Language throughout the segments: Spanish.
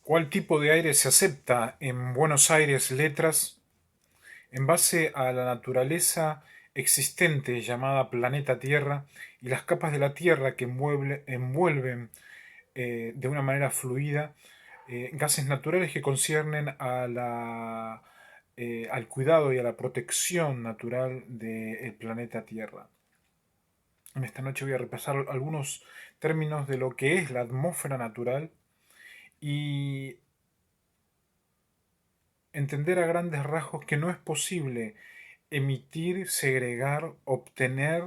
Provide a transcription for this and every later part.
¿Cuál tipo de aire se acepta en Buenos Aires Letras en base a la naturaleza existente llamada planeta Tierra y las capas de la Tierra que envuelven de una manera fluida gases naturales que conciernen al cuidado y a la protección natural del planeta Tierra? En esta noche voy a repasar algunos términos de lo que es la atmósfera natural y entender a grandes rasgos que no es posible emitir, segregar, obtener,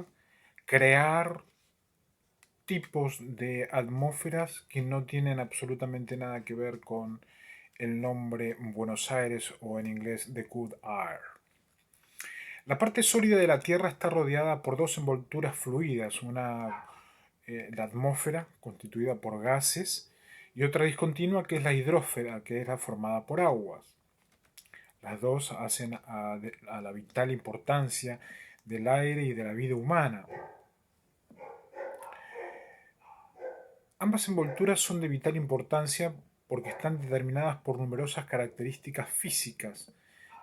crear tipos de atmósferas que no tienen absolutamente nada que ver con el nombre Buenos Aires o en inglés The Good Air. La parte sólida de la Tierra está rodeada por dos envolturas fluidas, la atmósfera constituida por gases y otra discontinua que es la hidrósfera, que es la formada por aguas. Las dos hacen a la vital importancia del aire y de la vida humana. Ambas envolturas son de vital importancia porque están determinadas por numerosas características físicas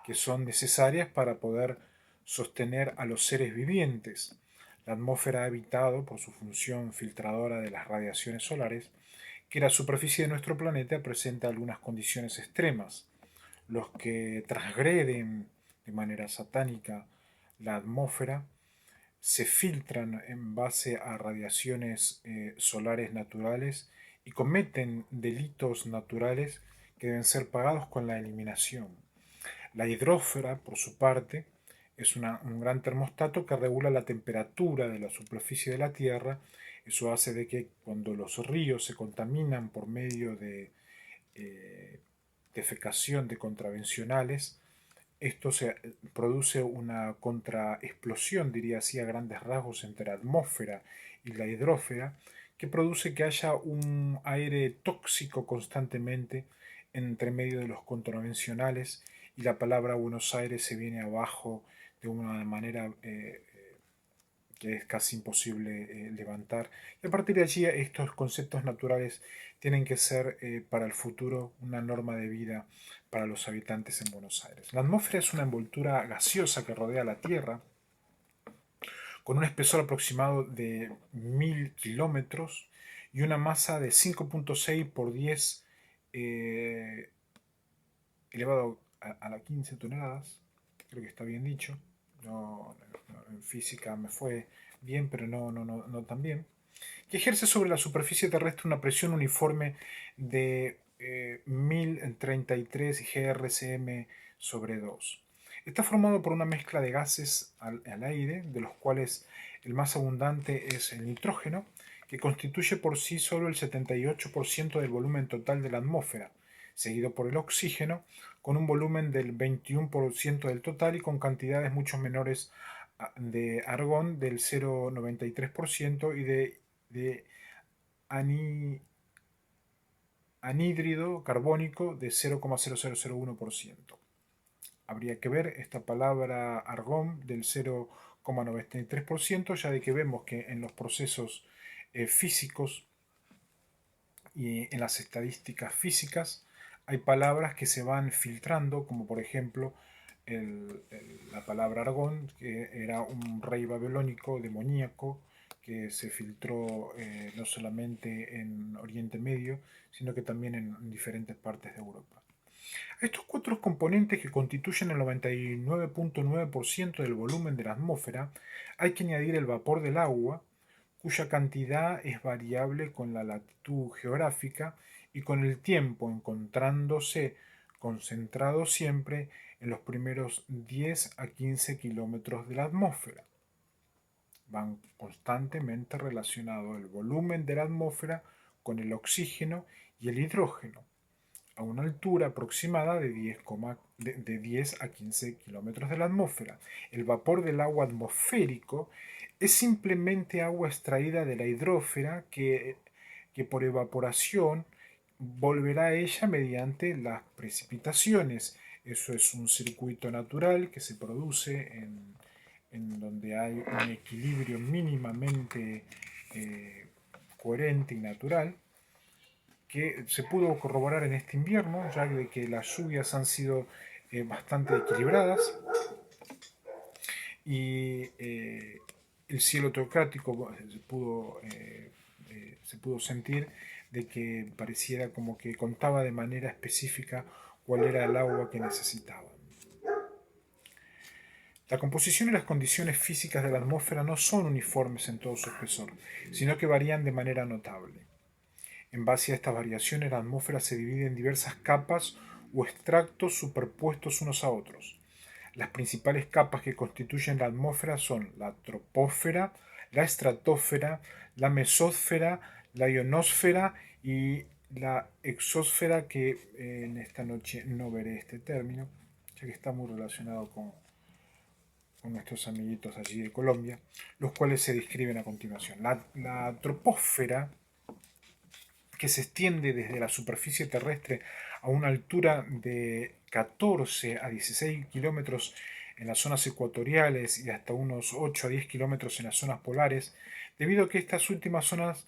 que son necesarias para poder sostener a los seres vivientes. La atmósfera ha evitado, por su función filtradora de las radiaciones solares, que la superficie de nuestro planeta presenta algunas condiciones extremas. Los que transgreden de manera satánica la atmósfera se filtran en base a radiaciones solares naturales y cometen delitos naturales que deben ser pagados con la eliminación. La hidrósfera, por su parte, es un gran termostato que regula la temperatura de la superficie de la Tierra. Eso hace de que cuando los ríos se contaminan por medio de defecación de contravencionales, esto se produce una contraexplosión, diría así a grandes rasgos, entre la atmósfera y la hidrósfera, que produce que haya un aire tóxico constantemente entre medio de los contravencionales y la palabra Buenos Aires se viene abajo de una manera que es casi imposible levantar. Y a partir de allí estos conceptos naturales tienen que ser para el futuro una norma de vida para los habitantes en Buenos Aires. La atmósfera es una envoltura gaseosa que rodea la Tierra con un espesor aproximado de 1000 kilómetros y una masa de 5.6 por 10 elevado a la 15 toneladas. Creo que está bien dicho. En física me fue bien, pero no tan bien. Que ejerce sobre la superficie terrestre una presión uniforme de 1033 GRCM sobre 2. Está formado por una mezcla de gases al aire, de los cuales el más abundante es el nitrógeno, que constituye por sí solo el 78% del volumen total de la atmósfera, seguido por el oxígeno, con un volumen del 21% del total y con cantidades mucho menores de argón del 0,93% y de anhídrido carbónico de 0,0001%. Habría que ver esta palabra argón del 0,93%, ya de que vemos que en los procesos físicos y en las estadísticas físicas hay palabras que se van filtrando, como por ejemplo la palabra Argón, que era un rey babilónico demoníaco que se filtró no solamente en Oriente Medio, sino que también en diferentes partes de Europa. A estos cuatro componentes que constituyen el 99.9% del volumen de la atmósfera hay que añadir el vapor del agua, cuya cantidad es variable con la latitud geográfica y con el tiempo, encontrándose concentrado siempre en los primeros 10 a 15 kilómetros de la atmósfera. Van constantemente relacionados el volumen de la atmósfera con el oxígeno y el hidrógeno, a una altura aproximada de 10 a 15 kilómetros de la atmósfera. El vapor del agua atmosférico es simplemente agua extraída de la hidrósfera que por evaporación volverá a ella mediante las precipitaciones. Eso es un circuito natural que se produce en donde hay un equilibrio mínimamente coherente y natural que se pudo corroborar en este invierno, ya de que las lluvias han sido bastante equilibradas y el cielo teocrático se pudo sentir de que pareciera como que contaba de manera específica cuál era el agua que necesitaban. La composición y las condiciones físicas de la atmósfera no son uniformes en todo su espesor, sino que varían de manera notable. En base a estas variaciones, la atmósfera se divide en diversas capas o extractos superpuestos unos a otros. Las principales capas que constituyen la atmósfera son la troposfera, la estratosfera, la mesósfera, la ionosfera y la exósfera, que en esta noche no veré este término, ya que está muy relacionado con nuestros amiguitos allí de Colombia, los cuales se describen a continuación. La troposfera, que se extiende desde la superficie terrestre a una altura de 14 a 16 kilómetros en las zonas ecuatoriales y hasta unos 8 a 10 kilómetros en las zonas polares, debido a que estas últimas zonas,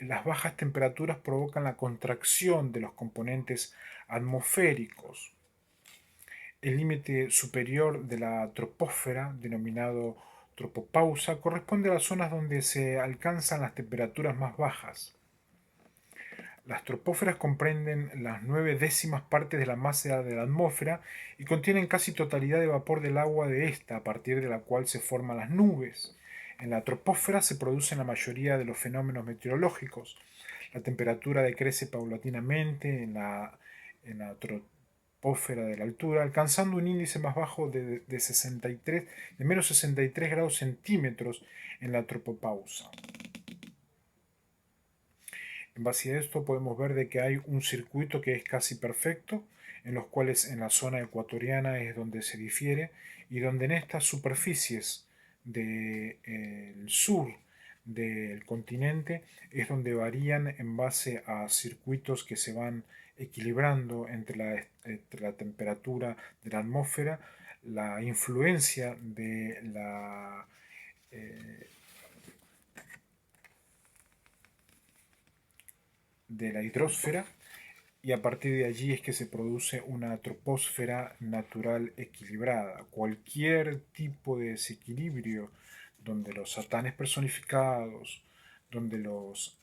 las bajas temperaturas provocan la contracción de los componentes atmosféricos. El límite superior de la troposfera, denominado tropopausa, corresponde a las zonas donde se alcanzan las temperaturas más bajas. Las troposferas comprenden las 9 décimas partes de la masa de la atmósfera y contienen casi totalidad de vapor del agua de esta, a partir de la cual se forman las nubes. En la troposfera se producen la mayoría de los fenómenos meteorológicos. La temperatura decrece paulatinamente en la troposfera de la altura, alcanzando un índice más bajo de menos 63 grados centímetros en la tropopausa. En base a esto podemos ver de que hay un circuito que es casi perfecto, en los cuales en la zona ecuatoriana es donde se difiere y donde en estas superficies del sur del continente es donde varían en base a circuitos que se van equilibrando entre la temperatura de la atmósfera, la influencia de la hidrosfera, y a partir de allí es que se produce una troposfera natural equilibrada. Cualquier tipo de desequilibrio donde los satanes personificados, donde los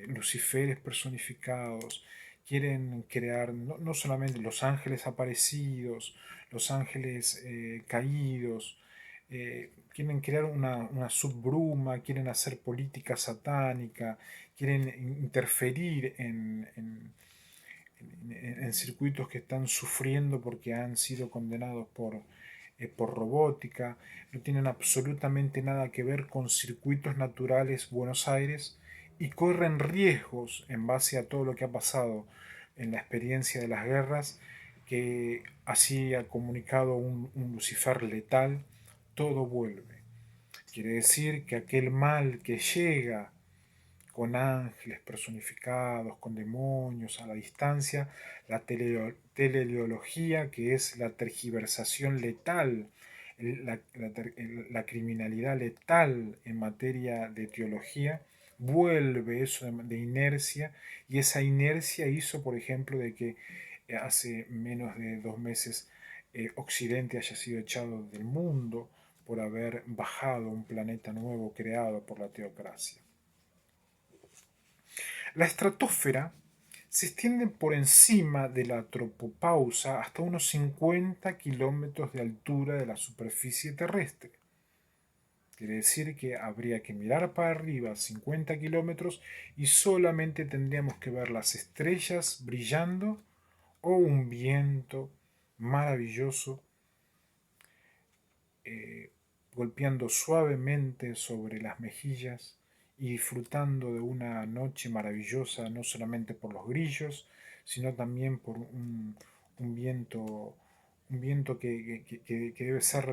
luciferes personificados quieren crear no solamente los ángeles aparecidos, los ángeles caídos, quieren crear una subbruma, quieren hacer política satánica, quieren interferir en circuitos que están sufriendo porque han sido condenados por robótica, no tienen absolutamente nada que ver con circuitos naturales Buenos Aires y corren riesgos en base a todo lo que ha pasado en la experiencia de las guerras, que así ha comunicado un Lucifer letal: todo vuelve. Quiere decir que aquel mal que llega con ángeles personificados, con demonios a la distancia, la teleología, que es la tergiversación letal, la criminalidad letal en materia de teología, vuelve eso de inercia, y esa inercia hizo, por ejemplo, de que hace menos de 2 meses Occidente haya sido echado del mundo por haber bajado un planeta nuevo creado por la teocracia. La estratosfera se extiende por encima de la tropopausa hasta unos 50 kilómetros de altura de la superficie terrestre. Quiere decir que habría que mirar para arriba 50 kilómetros y solamente tendríamos que ver las estrellas brillando o un viento maravilloso golpeando suavemente sobre las mejillas y disfrutando de una noche maravillosa, no solamente por los grillos, sino también por un viento que debe ser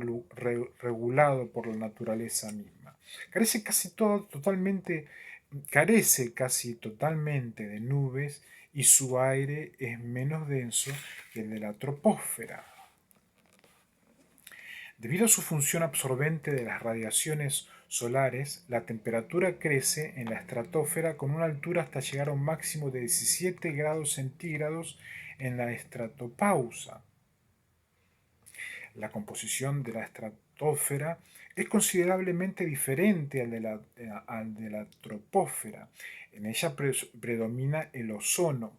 regulado por la naturaleza misma. Carece casi totalmente de nubes, y su aire es menos denso que el de la troposfera. Debido a su función absorbente de las radiaciones solares, la temperatura crece en la estratosfera con una altura hasta llegar a un máximo de 17 grados centígrados en la estratopausa. La composición de la estratosfera es considerablemente diferente al de la troposfera. En ella predomina el ozono,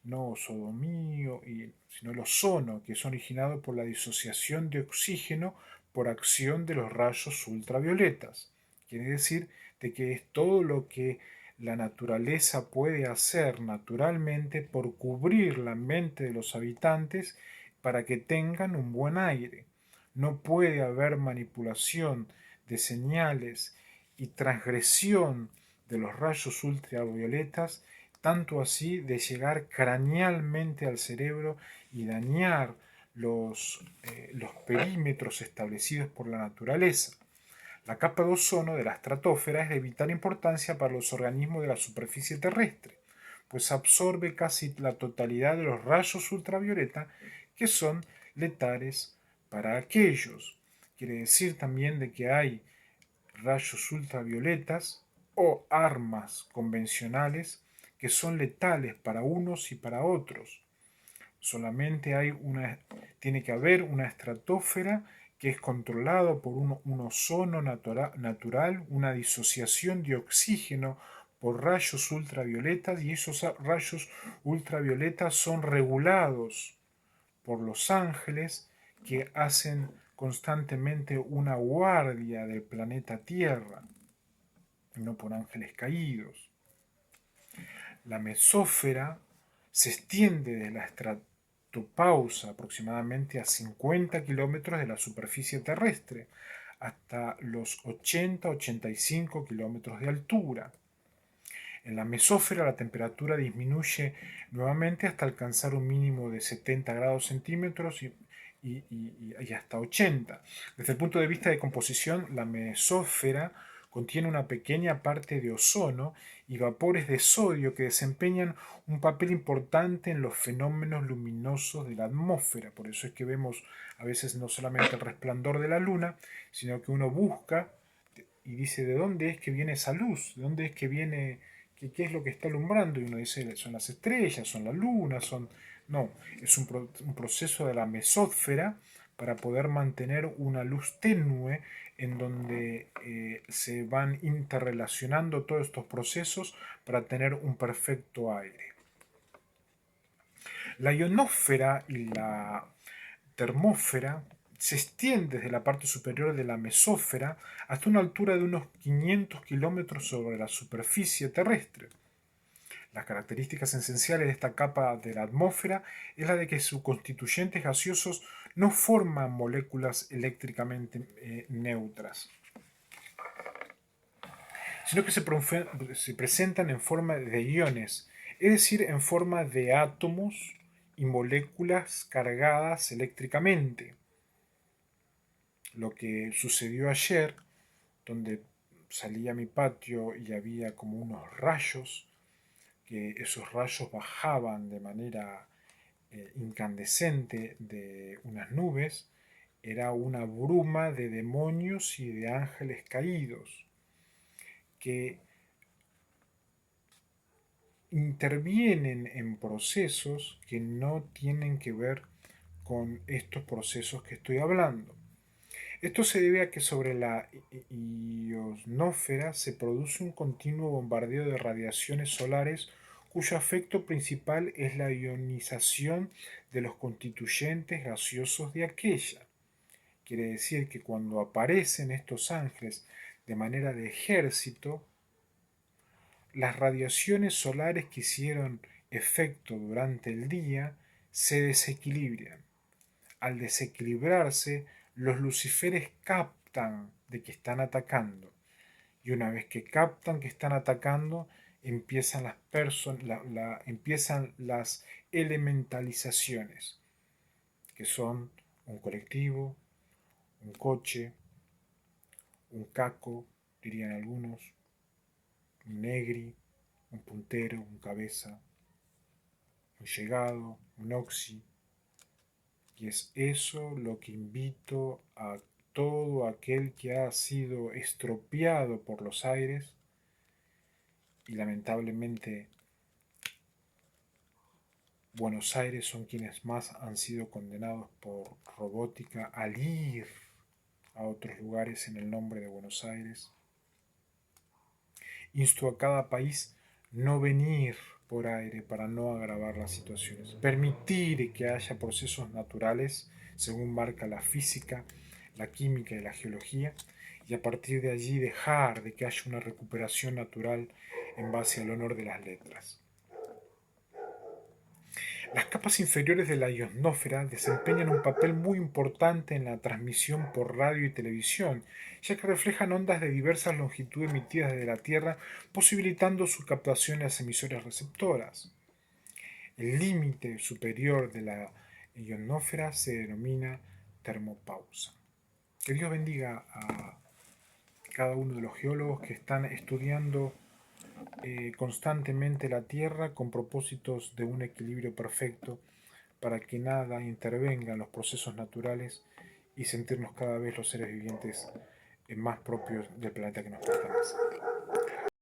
no sodomío, sino el ozono, que es originado por la disociación de oxígeno por acción de los rayos ultravioletas. Quiere decir de que es todo lo que la naturaleza puede hacer naturalmente por cubrir la mente de los habitantes para que tengan un buen aire. No puede haber manipulación de señales y transgresión de los rayos ultravioletas, tanto así de llegar cranealmente al cerebro y dañar los perímetros establecidos por la naturaleza. La capa de ozono de la estratosfera es de vital importancia para los organismos de la superficie terrestre, pues absorbe casi la totalidad de los rayos ultravioleta que son letales para aquellos. Quiere decir también de que hay rayos ultravioletas o armas convencionales que son letales para unos y para otros. Solamente tiene que haber una estratosfera que es controlado por un ozono natural, una disociación de oxígeno por rayos ultravioletas, y esos rayos ultravioletas son regulados por los ángeles que hacen constantemente una guardia del planeta Tierra, no por ángeles caídos. La mesósfera se extiende de la estratopausa aproximadamente a 50 kilómetros de la superficie terrestre hasta los 80-85 kilómetros de altura. En la mesósfera la temperatura disminuye nuevamente hasta alcanzar un mínimo de 70 grados centímetros y hasta 80. Desde el punto de vista de composición, la mesósfera contiene una pequeña parte de ozono y vapores de sodio que desempeñan un papel importante en los fenómenos luminosos de la atmósfera. Por eso es que vemos a veces no solamente el resplandor de la luna, sino que uno busca y dice de dónde es que viene esa luz, de dónde es que viene, qué es lo que está alumbrando, y uno dice son las estrellas, son la luna, son... No, es un proceso de la mesósfera para poder mantener una luz tenue en donde se van interrelacionando todos estos procesos para tener un perfecto aire. La ionosfera y la termósfera se extiende desde la parte superior de la mesósfera hasta una altura de unos 500 kilómetros sobre la superficie terrestre. Las características esenciales de esta capa de la atmósfera es la de que sus constituyentes gaseosos no forman moléculas eléctricamente neutras, sino que se presentan en forma de iones, es decir, en forma de átomos y moléculas cargadas eléctricamente. Lo que sucedió ayer, donde salí a mi patio y había como unos rayos, que esos rayos bajaban de manera incandescente de unas nubes, era una bruma de demonios y de ángeles caídos que intervienen en procesos que no tienen que ver con estos procesos que estoy hablando. Esto se debe a que sobre la ionosfera se produce un continuo bombardeo de radiaciones solares cuyo efecto principal es la ionización de los constituyentes gaseosos de aquella. Quiere decir que cuando aparecen estos ángeles de manera de ejército, las radiaciones solares que hicieron efecto durante el día se desequilibran. Al desequilibrarse, los luciferes captan de que están atacando. Y una vez que captan que están atacando, empiezan las elementalizaciones, que son un colectivo, un coche, un caco, dirían algunos, un negri, un puntero, un cabeza, un llegado, un oxi, Y es eso lo que invito a todo aquel que ha sido estropeado por los aires y lamentablemente Buenos Aires son quienes más han sido condenados por robótica al ir a otros lugares en el nombre de Buenos Aires. Insto a cada país no venir por aire para no agravar las situaciones. Permitir que haya procesos naturales según marca la física, la química y la geología, y a partir de allí dejar de que haya una recuperación natural en base al honor de las letras. Las capas inferiores de la ionosfera desempeñan un papel muy importante en la transmisión por radio y televisión, ya que reflejan ondas de diversas longitudes emitidas desde la Tierra, posibilitando su captación en las emisoras receptoras. El límite superior de la ionosfera se denomina termopausa. Que Dios bendiga a cada uno de los geólogos que están estudiando constantemente la Tierra con propósitos de un equilibrio perfecto para que nada intervenga en los procesos naturales y sentirnos cada vez los seres vivientes más propios del planeta que nos pertenece.